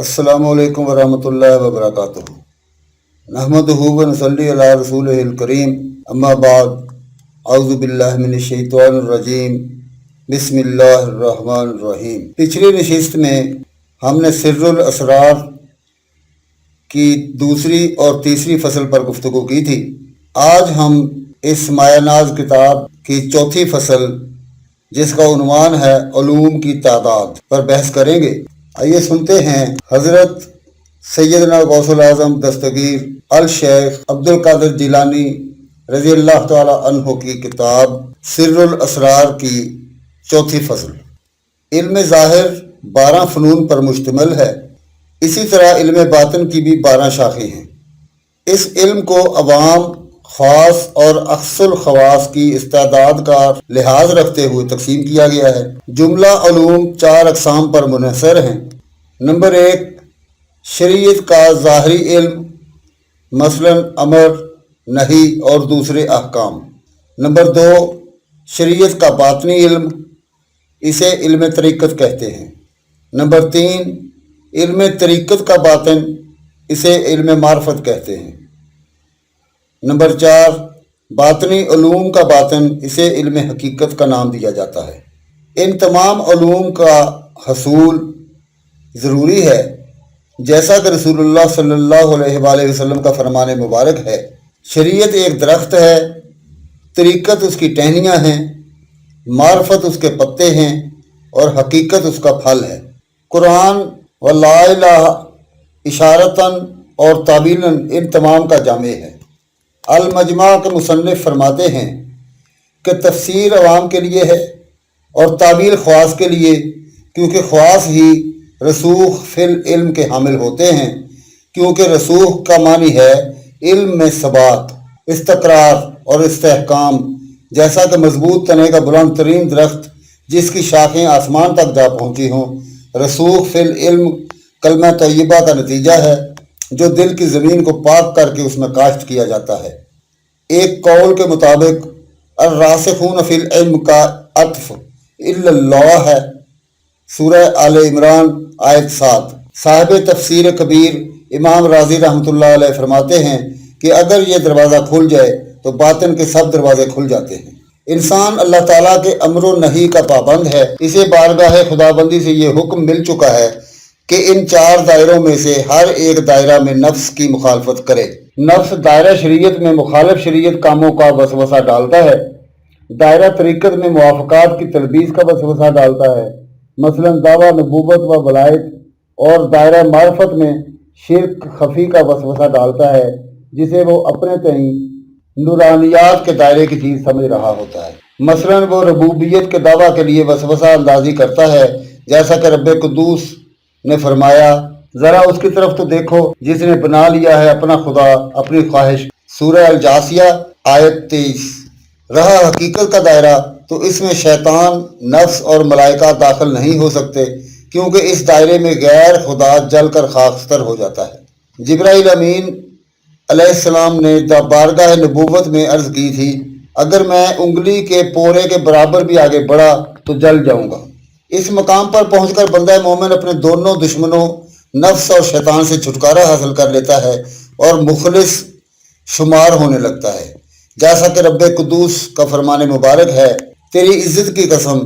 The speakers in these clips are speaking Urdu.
السلام علیکم ورحمۃ اللہ وبرکاتہ۔ نحمدہ و نصلی علی رسولہ الکریم، اما بعد، اعوذ باللہ من الشیطان الرجیم، بسم اللہ الرحمن الرحیم۔ پچھلی نشست میں ہم نے سر الاسرار کی دوسری اور تیسری فصل پر گفتگو کی تھی۔ آج ہم اس مایہ ناز کتاب کی چوتھی فصل، جس کا عنوان ہے علوم کی تعداد، پر بحث کریں گے۔ آئیے سنتے ہیں حضرت سیدنا غوث الاعظم دستگیر الشیخ عبد القادر جیلانی رضی اللہ تعالی عنہ کی کتاب سر الاسرار کی چوتھی فصل۔ علم ظاہر 12 فنون پر مشتمل ہے، اسی طرح علم باطن کی بھی 12 شاخیں ہیں۔ اس علم کو عوام، خاص اور اخص الخواص کی استعداد کا لحاظ رکھتے ہوئے تقسیم کیا گیا ہے۔ جملہ علوم 4 اقسام پر منحصر ہیں۔ نمبر 1، شریعت کا ظاہری علم، مثلا امر، نہی اور دوسرے احکام۔ نمبر 2، شریعت کا باطنی علم، اسے علم طریقت کہتے ہیں۔ نمبر 3، علم طریقت کا باطن، اسے علم معرفت کہتے ہیں۔ نمبر 4، باطنی علوم کا باطن، اسے علم حقیقت کا نام دیا جاتا ہے۔ ان تمام علوم کا حصول ضروری ہے، جیسا کہ رسول اللہ صلی اللہ علیہ وآلہ وسلم کا فرمان مبارک ہے۔ شریعت ایک درخت ہے، طریقت اس کی ٹہنیاں ہیں، معرفت اس کے پتے ہیں اور حقیقت اس کا پھل ہے۔ قرآن و لا الہ اشارتاً اور تعبیلاً ان تمام کا جامع ہے۔ المجمع کے مصنف فرماتے ہیں کہ تفسیر عوام کے لیے ہے اور تعبیر خواص کے لیے، کیونکہ خواص ہی رسوخ فی العلم کے حامل ہوتے ہیں، کیونکہ رسوخ کا معنی ہے علم میں ثبات، استقرار اور استحکام، جیسا کہ مضبوط تنے کا بلند ترین درخت جس کی شاخیں آسمان تک جا پہنچی ہوں۔ رسوخ فی العلم کلمہ طیبہ کا نتیجہ ہے، جو دل کی زمین کو پاک کر کے اس میں کاشت کیا جاتا ہے۔ ایک قول کے مطابق الراسخون فی العلم کا عطف الا اللہ ہے، سورہ آل عمران آیت 7۔ صاحب تفسیر کبیر امام راضی رحمۃ اللہ علیہ فرماتے ہیں کہ اگر یہ دروازہ کھل جائے تو باطن کے سب دروازے کھل جاتے ہیں۔ انسان اللہ تعالیٰ کے امر و نہی کا پابند ہے۔ اسے بارگاہ خدابندی سے یہ حکم مل چکا ہے کہ ان 4 دائروں میں سے ہر ایک دائرہ میں نفس کی مخالفت کرے۔ نفس دائرہ شریعت میں مخالف شریعت کاموں کا وسوسہ ڈالتا ہے، دائرہ طریقت میں موافقات کی تلبیس کا وسوسہ ڈالتا ہے، مثلا دعویٰ نبوت و ولایت، اور دائرہ معرفت میں شرک خفی کا وسوسہ ڈالتا ہے، جسے وہ اپنے تئیں نورانیات کے دائرے کی چیز سمجھ رہا ہوتا ہے۔ مثلا وہ ربوبیت کے دعویٰ کے لیے وسوسہ اندازی کرتا ہے، جیسا کہ رب قدوس نے فرمایا، ذرا اس کی طرف تو دیکھو جس نے بنا لیا ہے اپنا خدا اپنی خواہش، سورہ الجاثیہ آیت 23۔ رہا حقیقت کا دائرہ تو اس میں شیطان، نفس اور ملائکہ داخل نہیں ہو سکتے، کیونکہ اس دائرے میں غیر خدا جل کر خاکستر ہو جاتا ہے۔ جبرائیل امین علیہ السلام نے بارگاہ نبوت میں عرض کی تھی، اگر میں انگلی کے پورے کے برابر بھی آگے بڑھا تو جل جاؤں گا۔ اس مقام پر پہنچ کر بندہ مومن اپنے دونوں دشمنوں نفس اور شیطان سے چھٹکارا حاصل کر لیتا ہے اور مخلص شمار ہونے لگتا ہے، جیسا کہ رب قدوس کا فرمان مبارک ہے، تیری عزت کی قسم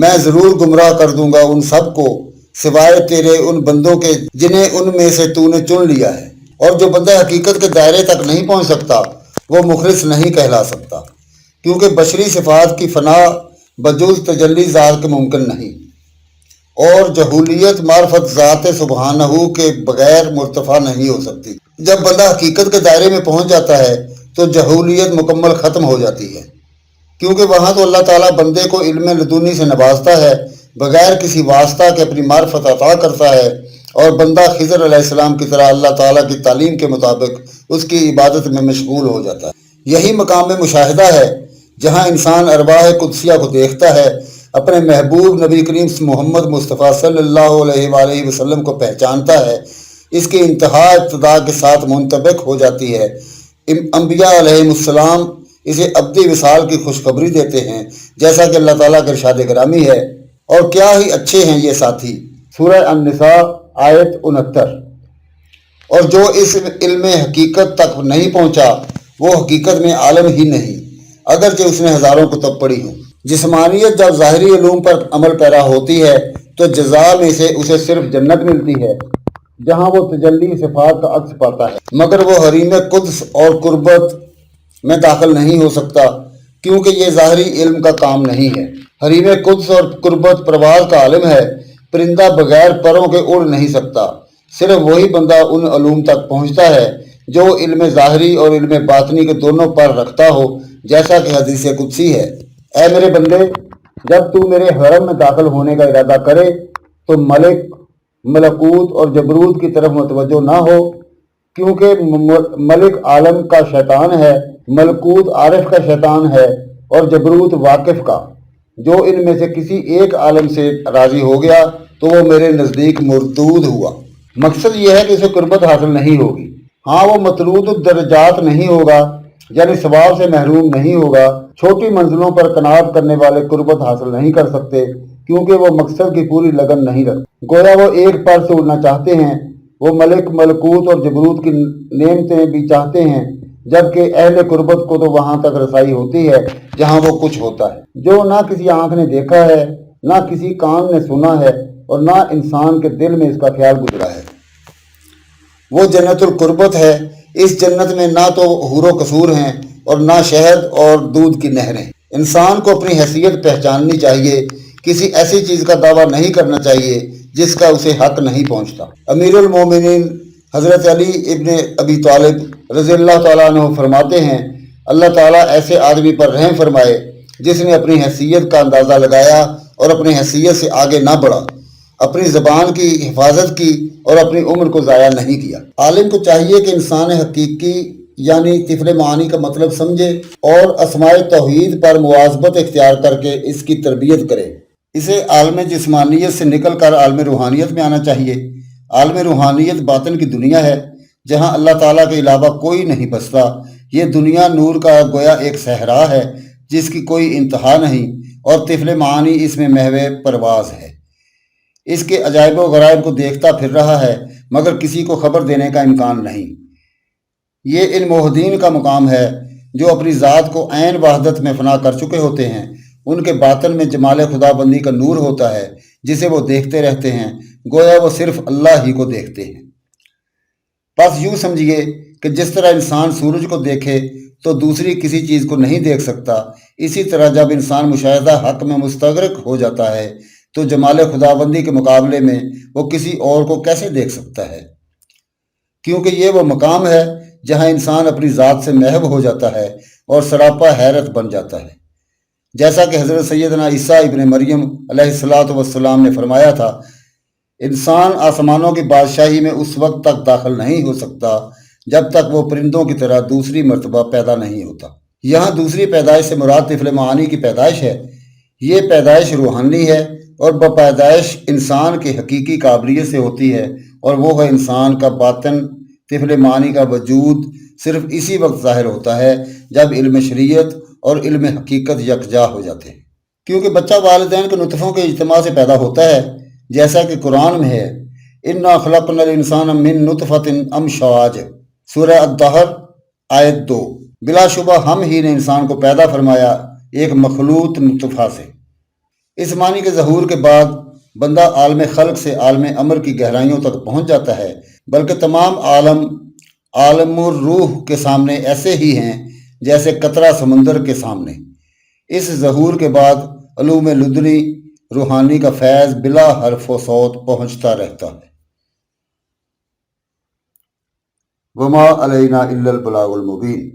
میں ضرور گمراہ کر دوں گا ان سب کو سوائے تیرے ان بندوں کے جنہیں ان میں سے تو نے چن لیا ہے۔ اور جو بندہ حقیقت کے دائرے تک نہیں پہنچ سکتا وہ مخلص نہیں کہلا سکتا، کیونکہ بشری صفات کی فنا بجز تجلی ذات کے ممکن نہیں، اور جہولیت معرفت ذات سبحانہ کے بغیر مرتفع نہیں ہو سکتی۔ جب بندہ حقیقت کے دائرے میں پہنچ جاتا ہے تو جہولیت مکمل ختم ہو جاتی ہے، کیونکہ وہاں تو اللہ تعالیٰ بندے کو علم لدنی سے نوازتا ہے، بغیر کسی واسطہ کے اپنی معرفت عطا کرتا ہے، اور بندہ خضر علیہ السلام کی طرح اللہ تعالیٰ کی تعلیم کے مطابق اس کی عبادت میں مشغول ہو جاتا ہے۔ یہی مقام مشاہدہ ہے جہاں انسان ارواح قدسیہ کو دیکھتا ہے، اپنے محبوب نبی کریم محمد مصطفیٰ صلی اللہ علیہ وآلہ وسلم کو پہچانتا ہے، اس کی انتہا ابتدا کے ساتھ منطبق ہو جاتی ہے۔ انبیاء علیہ السلام اسے ابدی وصال کی خوشخبری دیتے ہیں، جیسا کہ اللہ تعالیٰ کا ارشاد گرامی ہے، اور کیا ہی اچھے ہیں یہ ساتھی، سورہ النساء آیت 69۔ اور جو اس علم حقیقت تک نہیں پہنچا وہ حقیقت میں عالم ہی نہیں، اگرچہ اس نے ہزاروں کتب پڑھی ہوں۔ جسمانیت جب ظاہری علوم پر عمل پیرا ہوتی ہے تو جزا میں سے اسے صرف جنت ملتی ہے، جہاں وہ تجلی صفات کا عکس پاتا ہے، مگر وہ حریم قدس اور قربت میں داخل نہیں ہو سکتا، کیونکہ یہ ظاہری علم کا کام نہیں ہے۔ حریم قدس اور قربت پرواز کا عالم ہے، پرندہ بغیر پروں کے اڑ نہیں سکتا۔ صرف وہی بندہ ان علوم تک پہنچتا ہے جو علم ظاہری اور علم باطنی کے دونوں پر رکھتا ہو، جیسا کہ حدیث قدسی ہے، اے میرے بندے، جب تو میرے حرم میں داخل ہونے کا ارادہ کرے تو ملک، ملکوت اور جبروت کی طرف متوجہ نہ ہو، کیونکہ ملک عالم کا شیطان ہے، ملکوت عارف کا شیطان ہے، اور جبروت واقف کا۔ جو ان میں سے کسی ایک عالم سے راضی ہو گیا تو وہ میرے نزدیک مردود ہوا۔ مقصد یہ ہے کہ اسے قربت حاصل نہیں ہوگی۔ ہاں، وہ مطرود الدرجات نہیں ہوگا، یعنی ثواب سے محروم نہیں ہوگا۔ چھوٹی منزلوں پر قناعت کرنے والے قربت حاصل نہیں کر سکتے، کیونکہ وہ مقصد کی پوری لگن نہیں رکھتے۔ گویا وہ ایک پر سے اڑنا چاہتے ہیں، وہ ملک، ملکوت اور جبروت کی نعمتیں بھی چاہتے ہیں، جبکہ اہل قربت کو تو وہاں تک رسائی ہوتی ہے جہاں وہ کچھ ہوتا ہے، جو نہ کسی آنکھ نے دیکھا ہے، نہ کسی کان نے سنا ہے، اور نہ انسان کے دل میں اس کا خیال گزرا ہے۔ وہ جنت القربت ہے۔ اس جنت میں نہ تو حور و قصور ہیں اور نہ شہد اور دودھ کی نہریں۔ انسان کو اپنی حیثیت پہچاننی چاہیے، کسی ایسی چیز کا دعویٰ نہیں کرنا چاہیے جس کا اسے حق نہیں پہنچتا۔ امیر المومنین حضرت علی ابن ابی طالب رضی اللہ تعالیٰ عنہ فرماتے ہیں، اللہ تعالیٰ ایسے آدمی پر رحم فرمائے جس نے اپنی حیثیت کا اندازہ لگایا اور اپنی حیثیت سے آگے نہ بڑھا، اپنی زبان کی حفاظت کی اور اپنی عمر کو ضائع نہیں کیا۔ عالم کو چاہیے کہ انسان حقیقی یعنی طفل معانی کا مطلب سمجھے اور اسماء توحید پر مواظبت اختیار کر کے اس کی تربیت کرے۔ اسے عالم جسمانیت سے نکل کر عالم روحانیت میں آنا چاہیے۔ عالم روحانیت باطن کی دنیا ہے، جہاں اللہ تعالیٰ کے علاوہ کوئی نہیں بستا۔ یہ دنیا نور کا گویا ایک صحرا ہے جس کی کوئی انتہا نہیں، اور طفل معانی اس میں محو پرواز ہے۔ اس کے عجائب و غرائب کو دیکھتا پھر رہا ہے، مگر کسی کو خبر دینے کا امکان نہیں۔ یہ ان موحدین کا مقام ہے جو اپنی ذات کو عین وحدت میں فنا کر چکے ہوتے ہیں۔ ان کے باطن میں جمال خدا بندی کا نور ہوتا ہے جسے وہ دیکھتے رہتے ہیں، گویا وہ صرف اللہ ہی کو دیکھتے ہیں۔ بس یوں سمجھیے کہ جس طرح انسان سورج کو دیکھے تو دوسری کسی چیز کو نہیں دیکھ سکتا، اسی طرح جب انسان مشاہدہ حق میں مستغرق ہو جاتا ہے تو جمال خداوندی کے مقابلے میں وہ کسی اور کو کیسے دیکھ سکتا ہے؟ کیونکہ یہ وہ مقام ہے جہاں انسان اپنی ذات سے محو ہو جاتا ہے اور سراپا حیرت بن جاتا ہے، جیسا کہ حضرت سیدنا عیسیٰ ابن مریم علیہ الصلاۃ والسلام نے فرمایا تھا، انسان آسمانوں کی بادشاہی میں اس وقت تک داخل نہیں ہو سکتا جب تک وہ پرندوں کی طرح دوسری مرتبہ پیدا نہیں ہوتا۔ یہاں دوسری پیدائش سے مراد طفل معانی کی پیدائش ہے۔ یہ پیدائش روحانی ہے اور بپیدائش انسان کی حقیقی قابلیت سے ہوتی ہے، اور وہ ہے انسان کا باطن۔ طفل معانی کا وجود صرف اسی وقت ظاہر ہوتا ہے جب علم شریعت اور علم حقیقت یکجا ہو جاتے ہیں، کیونکہ بچہ والدین کے نطفوں کے اجتماع سے پیدا ہوتا ہے، جیسا کہ قرآن میں ہے، اِنَّا خَلَقْنَا الْإِنسَانَ مِن نُطْفَةٍ أَمْشَاجٍ، سورہ الدہر آیت 2۔ بلا شبہ ہم ہی نے انسان کو پیدا فرمایا ایک مخلوط نطفہ سے۔ اس معنی کے ظہور کے بعد بندہ عالم خلق سے عالم امر کی گہرائیوں تک پہنچ جاتا ہے، بلکہ تمام عالم الروح کے سامنے ایسے ہی ہیں جیسے قطرہ سمندر کے سامنے۔ اس ظہور کے بعد علوم لدنی روحانی کا فیض بلا حرف و صوت پہنچتا رہتا ہے۔ وما علینا الا البلاغ المبین۔